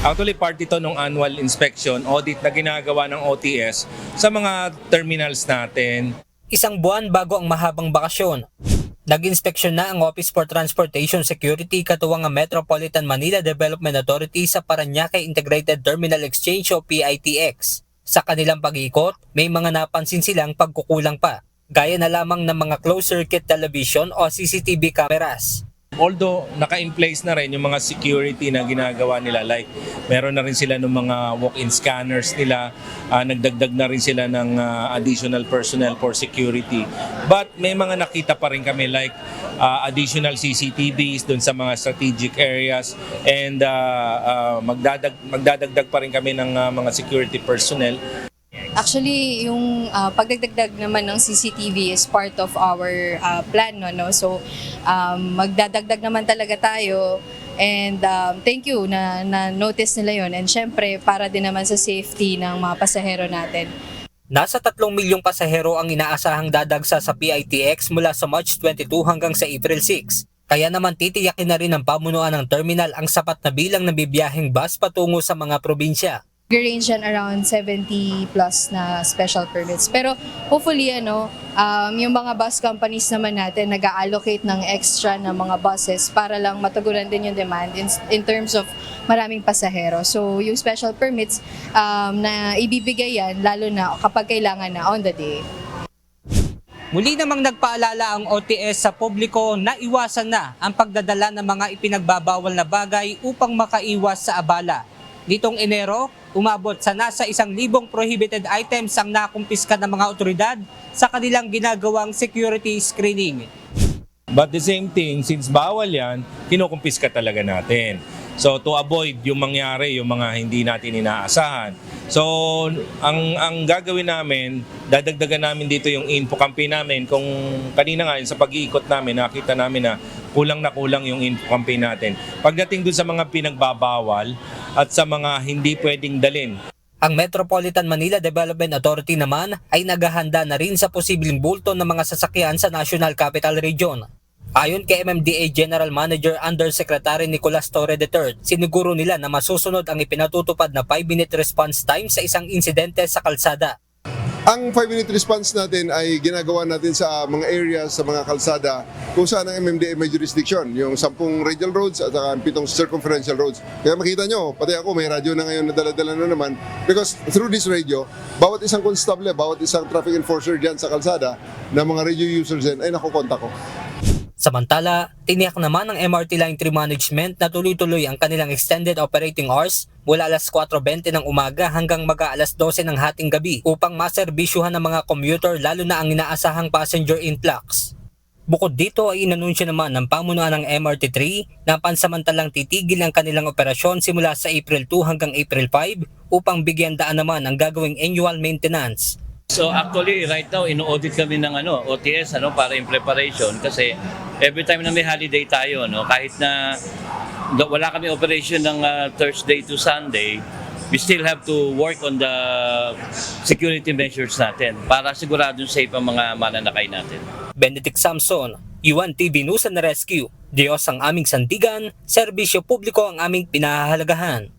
Actually, part ito ng annual inspection, audit na ginagawa ng OTS sa mga terminals natin. Isang buwan bago ang mahabang bakasyon, nag-inspeksyon na ang Office for Transportation Security katuwang ang Metropolitan Manila Development Authority sa Parañaque Integrated Terminal Exchange o PITX. Sa kanilang pag-ikot, may mga napansin silang pagkukulang pa, gaya na lamang ng mga closed-circuit television o CCTV cameras. Although naka-in place na rin yung mga security na ginagawa nila, like meron na rin sila ng mga walk-in scanners nila, nagdagdag na rin sila ng additional personnel for security. But may mga nakita pa rin kami like additional CCTVs dun sa mga strategic areas, and magdadagdag pa rin kami ng mga security personnel. Actually, yung pagdagdag naman ng CCTV is part of our plan, no? So, magdadagdag naman talaga tayo, and thank you na notice nila yon, and syempre para din naman sa safety ng mga pasahero natin. Nasa 3 milyong pasahero ang inaasahang dadagsa sa PITX mula sa March 22 hanggang sa April 6. Kaya naman titiyakin na rin ng pamunuan ng terminal ang sapat na bilang ng bibiyaheng bus patungo sa mga probinsya. Range yan around 70 plus na special permits. Pero hopefully, yung mga bus companies naman natin nag-allocate ng extra na mga buses para lang matugunan din yung demand in terms of maraming pasahero. So yung special permits na ibibigay yan lalo na kapag kailangan na on the day. Muli namang nagpaalala ang OTS sa publiko na iwasan na ang pagdadala ng mga ipinagbabawal na bagay upang makaiwas sa abala. Nitong Enero, umabot sa nasa 1,000 prohibited items ang nakumpiska ng mga otoridad sa kanilang ginagawang security screening. But the same thing, since bawal yan, kinukumpiska talaga natin. So to avoid yung mangyari, yung mga hindi natin inaasahan. So ang gagawin namin, dadagdagan namin dito yung info campaign namin. Kung kanina nga sa pag-iikot namin, nakita namin na kulang yung info campaign natin. Pagdating dun sa mga pinagbabawal at sa mga hindi pwedeng dalin. Ang Metropolitan Manila Development Authority naman ay naghahanda na rin sa posibleng bulto ng mga sasakyan sa National Capital Region. Ayon kay MMDA General Manager Undersecretary Nicolas Torre III, siniguro nila na masusunod ang ipinatutupad na 5-minute response time sa isang insidente sa kalsada. Ang 5-minute response natin ay ginagawa natin sa mga areas, sa mga kalsada kung saan ang MMDA may jurisdiction, yung 10 radial roads at ang 7 circumferential roads. Kaya makita nyo, pati ako may radyo na ngayon na dala-dala na naman, because through this radio, bawat isang constable, bawat isang traffic enforcer dyan sa kalsada na mga radio users din ay nakukontak ko. Samantala, tiniyak naman ng MRT Line 3 Management na tuloy-tuloy ang kanilang extended operating hours mula alas 4:20 ng umaga hanggang mag-aalas 12 ng hating gabi upang maserbisyuhan ng mga commuter lalo na ang inaasahang passenger influx. Bukod dito ay inanunsyo naman ng pamunuan ng MRT3 na pansamantalang titigil ang kanilang operasyon simula sa April 2 hanggang April 5 upang bigyan daan naman ang gagawing annual maintenance. So actually right now ino-audit kami ng OTS para in preparation, kasi every time na may holiday tayo, kahit na wala kami operation ng Thursday to Sunday, we still have to work on the security measures natin para siguradong safe ang mga mananakay natin. Benedict Samson, UNTV News and Rescue. Diyos ang aming sandigan, serbisyo publiko ang aming pinahahalagahan.